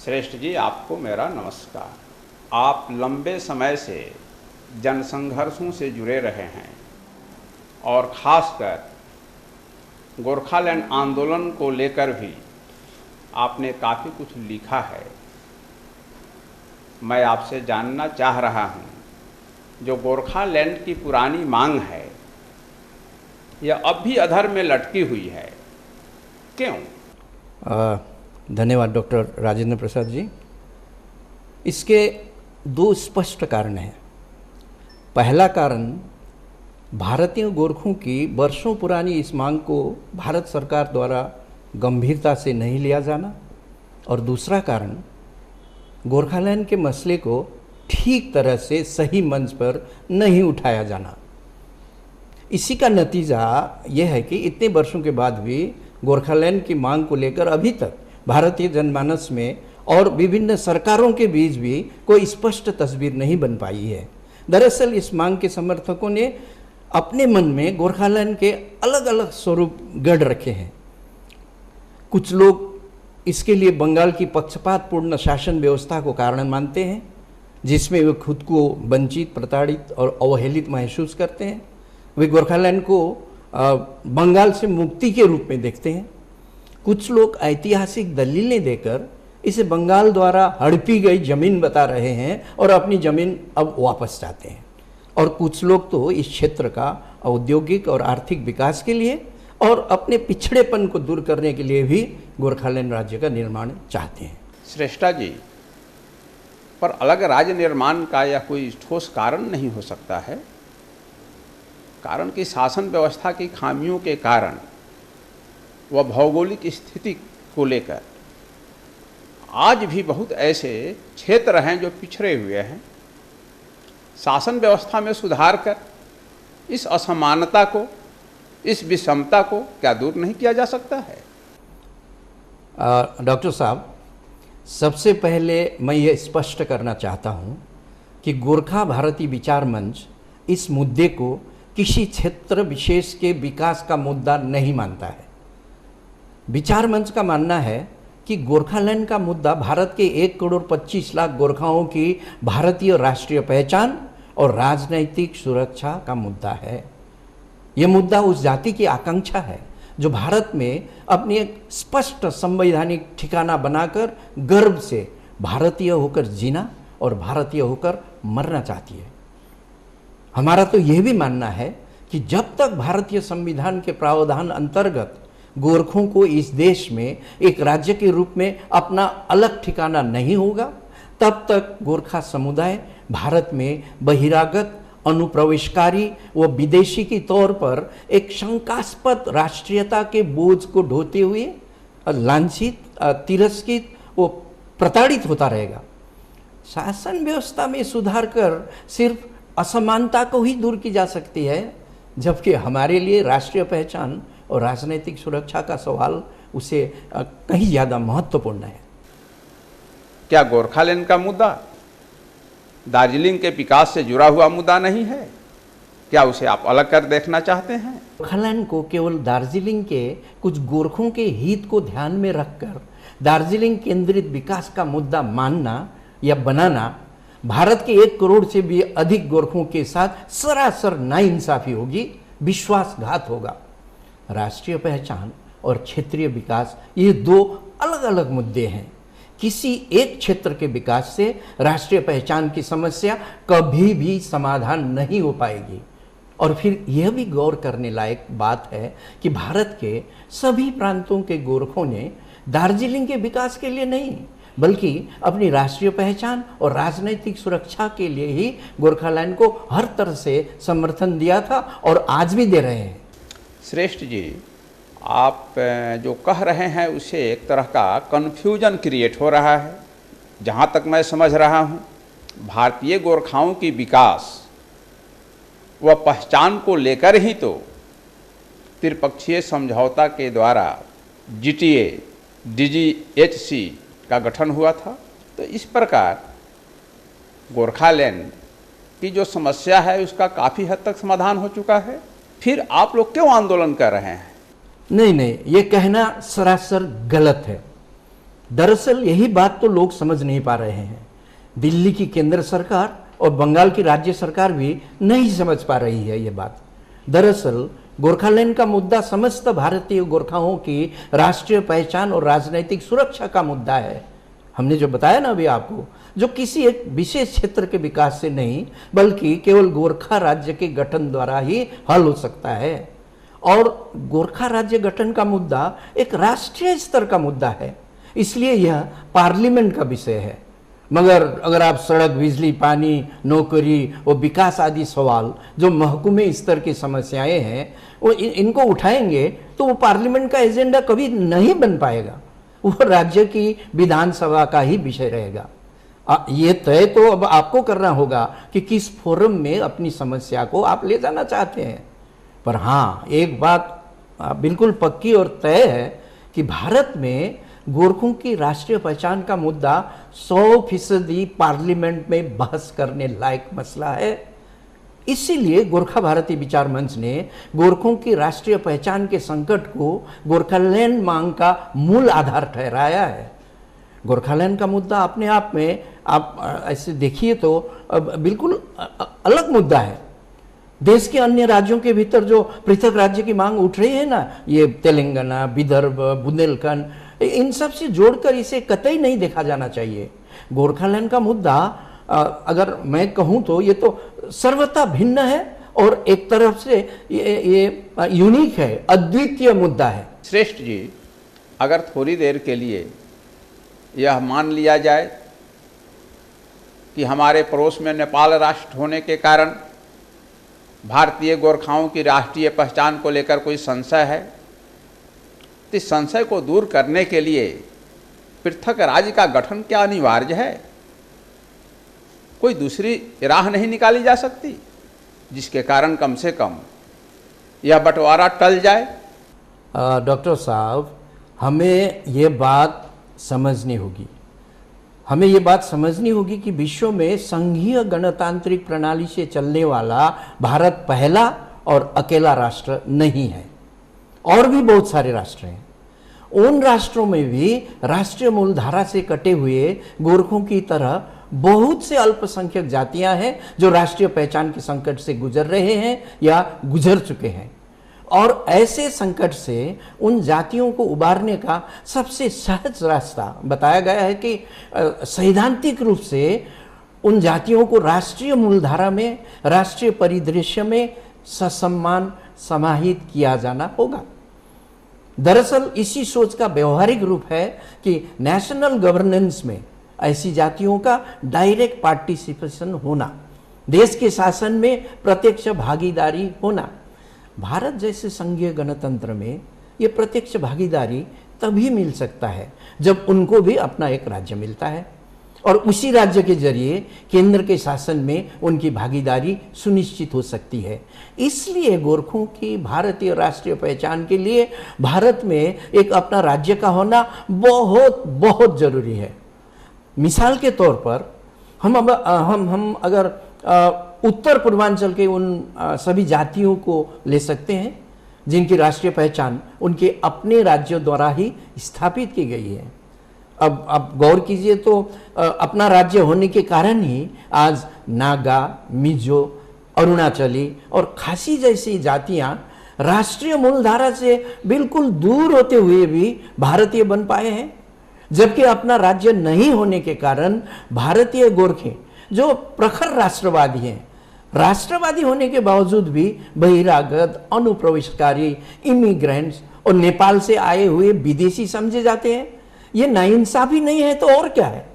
श्रेष्ठ जी, आपको मेरा नमस्कार। आप लंबे समय से जनसंघर्षों से जुड़े रहे हैं और ख़ासकर गोरखालैंड आंदोलन को लेकर भी आपने काफ़ी कुछ लिखा है। मैं आपसे जानना चाह रहा हूँ, जो गोरखालैंड की पुरानी मांग है यह अब भी अधर में लटकी हुई है, क्यों? धन्यवाद डॉक्टर राजेंद्र प्रसाद जी। इसके दो स्पष्ट कारण हैं। पहला कारण भारतीय गोरखों की वर्षों पुरानी इस मांग को भारत सरकार द्वारा गंभीरता से नहीं लिया जाना, और दूसरा कारण गोरखालैंड के मसले को ठीक तरह से सही मंच पर नहीं उठाया जाना। इसी का नतीजा यह है कि इतने वर्षों के बाद भी गोरखालैंड की मांग को लेकर अभी तक भारतीय जनमानस में और विभिन्न सरकारों के बीच भी कोई स्पष्ट तस्वीर नहीं बन पाई है। दरअसल इस मांग के समर्थकों ने अपने मन में गोरखालैंड के अलग अलग स्वरूप गढ़ रखे हैं। कुछ लोग इसके लिए बंगाल की पक्षपातपूर्ण शासन व्यवस्था को कारण मानते हैं, जिसमें वे खुद को वंचित, प्रताड़ित और अवहेलित महसूस करते हैं। वे गोरखालैंड को बंगाल से मुक्ति के रूप में देखते हैं। कुछ लोग ऐतिहासिक दलीलें देकर इसे बंगाल द्वारा हड़पी गई जमीन बता रहे हैं और अपनी जमीन अब वापस चाहते हैं। और कुछ लोग तो इस क्षेत्र का औद्योगिक और आर्थिक विकास के लिए और अपने पिछड़ेपन को दूर करने के लिए भी गोरखालैंड राज्य का निर्माण चाहते हैं। श्रेष्ठा जी, पर अलग राज्य निर्माण का यह कोई ठोस कारण नहीं हो सकता है। कारण कि शासन व्यवस्था की खामियों के कारण व भौगोलिक स्थिति को लेकर आज भी बहुत ऐसे क्षेत्र हैं जो पिछड़े हुए हैं। शासन व्यवस्था में सुधार कर इस असमानता को, इस विषमता को क्या दूर नहीं किया जा सकता है? डॉक्टर साहब, सबसे पहले मैं ये स्पष्ट करना चाहता हूँ कि गोरखा भारती विचार मंच इस मुद्दे को किसी क्षेत्र विशेष के विकास का मुद्दा नहीं मानता है। विचार मंच का मानना है कि गोरखालैंड का मुद्दा भारत के 1,25,00,000 गोरखाओं की भारतीय राष्ट्रीय पहचान और राजनैतिक सुरक्षा का मुद्दा है। यह मुद्दा उस जाति की आकांक्षा है जो भारत में अपनी एक स्पष्ट संवैधानिक ठिकाना बनाकर गर्व से भारतीय होकर जीना और भारतीय होकर मरना चाहती है। हमारा तो यह भी मानना है कि जब तक भारतीय संविधान के प्रावधान अंतर्गत गोरखों को इस देश में एक राज्य के रूप में अपना अलग ठिकाना नहीं होगा, तब तक गोरखा समुदाय भारत में बहिरागत, अनुप्रवेशकारी व विदेशी के तौर पर एक शंकास्पद राष्ट्रीयता के बोझ को ढोते हुए लांछित, तिरस्कृत व प्रताड़ित होता रहेगा। शासन व्यवस्था में सुधार कर सिर्फ असमानता को ही दूर की जा सकती है, जबकि हमारे लिए राष्ट्रीय पहचान और राजनीतिक सुरक्षा का सवाल उसे कहीं ज़्यादा महत्वपूर्ण है। क्या गोरखालैंड का मुद्दा दार्जिलिंग के विकास से जुड़ा हुआ मुद्दा नहीं है? क्या उसे आप अलग कर देखना चाहते हैं? गोरखालैंड को केवल दार्जिलिंग के कुछ गोरखों के हित को ध्यान में रखकर दार्जिलिंग केंद्रित विकास का मुद्दा मानना या बनाना भारत के 1 करोड़ से भी अधिक गोरखों के साथ सरासर नाइंसाफी होगी, विश्वासघात होगा। राष्ट्रीय पहचान और क्षेत्रीय विकास ये दो अलग अलग मुद्दे हैं। किसी एक क्षेत्र के विकास से राष्ट्रीय पहचान की समस्या कभी भी समाधान नहीं हो पाएगी। और फिर यह भी गौर करने लायक बात है कि भारत के सभी प्रांतों के गोरखों ने दार्जिलिंग के विकास के लिए नहीं, बल्कि अपनी राष्ट्रीय पहचान और राजनीतिक सुरक्षा के लिए ही गोरखालैंड को हर तरह से समर्थन दिया था और आज भी दे रहे हैं। श्रेष्ठ जी, आप जो कह रहे हैं उसे एक तरह का कन्फ्यूजन क्रिएट हो रहा है। जहाँ तक मैं समझ रहा हूँ, भारतीय गोरखाओं की विकास व पहचान को लेकर ही तो त्रिपक्षीय समझौता के द्वारा GTA, DGHC का गठन हुआ था। तो इस प्रकार गोरखालैंड की जो समस्या है उसका काफ़ी हद तक समाधान हो चुका है। फिर आप लोग क्यों आंदोलन कर रहे हैं? नहीं, ये कहना सरासर गलत है। दरअसल यही बात तो लोग समझ नहीं पा रहे हैं। दिल्ली की केंद्र सरकार और बंगाल की राज्य सरकार भी नहीं समझ पा रही है ये बात। दरअसल गोरखालैंड का मुद्दा समस्त भारतीय गोरखाओं की राष्ट्रीय पहचान और राजनीतिक सुरक्षा का मुद्दा है। हमने जो बताया ना अभी आपको, जो किसी एक विशेष क्षेत्र के विकास से नहीं बल्कि केवल गोरखा राज्य के गठन द्वारा ही हल हो सकता है। और गोरखा राज्य गठन का मुद्दा एक राष्ट्रीय स्तर का मुद्दा है, इसलिए यह पार्लियामेंट का विषय है। मगर अगर आप सड़क, बिजली, पानी, नौकरी और विकास आदि सवाल जो महकूमे स्तर की समस्याएं हैं वो इनको उठाएंगे तो वो पार्लियामेंट का एजेंडा कभी नहीं बन पाएगा, वो राज्य की विधानसभा का ही विषय रहेगा। ये तय तो अब आपको करना होगा कि किस फोरम में अपनी समस्या को आप ले जाना चाहते हैं। पर हाँ, एक बात बिल्कुल पक्की और तय है कि भारत में गोरखों की राष्ट्रीय पहचान का मुद्दा 100% पार्लियामेंट में बहस करने लायक मसला है। इसीलिए गोरखा भारती विचार मंच ने गोरखों की राष्ट्रीय पहचान के संकट को गोरखालैंड मांग का मूल आधार ठहराया है। गोरखालैंड का मुद्दा अपने आप में आप ऐसे देखिए तो बिल्कुल अलग मुद्दा है। देश के अन्य राज्यों के भीतर जो पृथक राज्य की मांग उठ रही है ना, ये तेलंगाना, विदर्भ, बुंदेलखंड, इन सब से जोड़कर इसे कतई नहीं देखा जाना चाहिए। गोरखालैंड का मुद्दा अगर मैं कहूँ तो ये तो सर्वथा भिन्न है और एक तरफ से ये यूनिक है, अद्वितीय मुद्दा है। श्रेष्ठ जी, अगर थोड़ी देर के लिए यह मान लिया जाए कि हमारे पड़ोस में नेपाल राष्ट्र होने के कारण भारतीय गोरखाओं की राष्ट्रीय पहचान को लेकर कोई संशय है, तो इस संशय को दूर करने के लिए पृथक राज्य का गठन क्या अनिवार्य है? कोई दूसरी राह नहीं निकाली जा सकती जिसके कारण कम से कम यह बंटवारा टल जाए? डॉक्टर साहब, हमें ये बात समझनी होगी, हमें ये बात समझनी होगी कि विश्व में संघीय गणतांत्रिक प्रणाली से चलने वाला भारत पहला और अकेला राष्ट्र नहीं है, और भी बहुत सारे राष्ट्र हैं। उन राष्ट्रों में भी राष्ट्रीय मूलधारा से कटे हुए गोरखों की तरह बहुत से अल्पसंख्यक जातियां हैं जो राष्ट्रीय पहचान के संकट से गुजर रहे हैं या गुजर चुके हैं। और ऐसे संकट से उन जातियों को उबारने का सबसे सहज रास्ता बताया गया है कि सैद्धांतिक रूप से उन जातियों को राष्ट्रीय मूलधारा में, राष्ट्रीय परिदृश्य में ससम्मान समाहित किया जाना होगा। दरअसल इसी सोच का व्यवहारिक रूप है कि नेशनल गवर्नेंस में ऐसी जातियों का डायरेक्ट पार्टिसिपेशन होना, देश के शासन में प्रत्यक्ष भागीदारी होना। भारत जैसे संघीय गणतंत्र में ये प्रत्यक्ष भागीदारी तभी मिल सकता है जब उनको भी अपना एक राज्य मिलता है और उसी राज्य के जरिए केंद्र के शासन में उनकी भागीदारी सुनिश्चित हो सकती है। इसलिए गोरखों की भारतीय राष्ट्रीय पहचान के लिए भारत में एक अपना राज्य का होना बहुत बहुत जरूरी है। मिसाल के तौर पर हम अगर उत्तर पूर्वांचल के उन सभी जातियों को ले सकते हैं जिनकी राष्ट्रीय पहचान उनके अपने राज्यों द्वारा ही स्थापित की गई है। अब गौर कीजिए तो अपना राज्य होने के कारण ही आज नागा, मिजो, अरुणाचली और खासी जैसी जातियां राष्ट्रीय मूलधारा से बिल्कुल दूर होते हुए भी भारतीय बन पाए हैं। जबकि अपना राज्य नहीं होने के कारण भारतीय गोरखे जो प्रखर राष्ट्रवादी हैं, राष्ट्रवादी होने के बावजूद भी बहिरागत, अनुप्रवेशकारी, इमिग्रेंट्स और नेपाल से आए हुए विदेशी समझे जाते हैं। ये नाइंसाफी नहीं है तो और क्या है?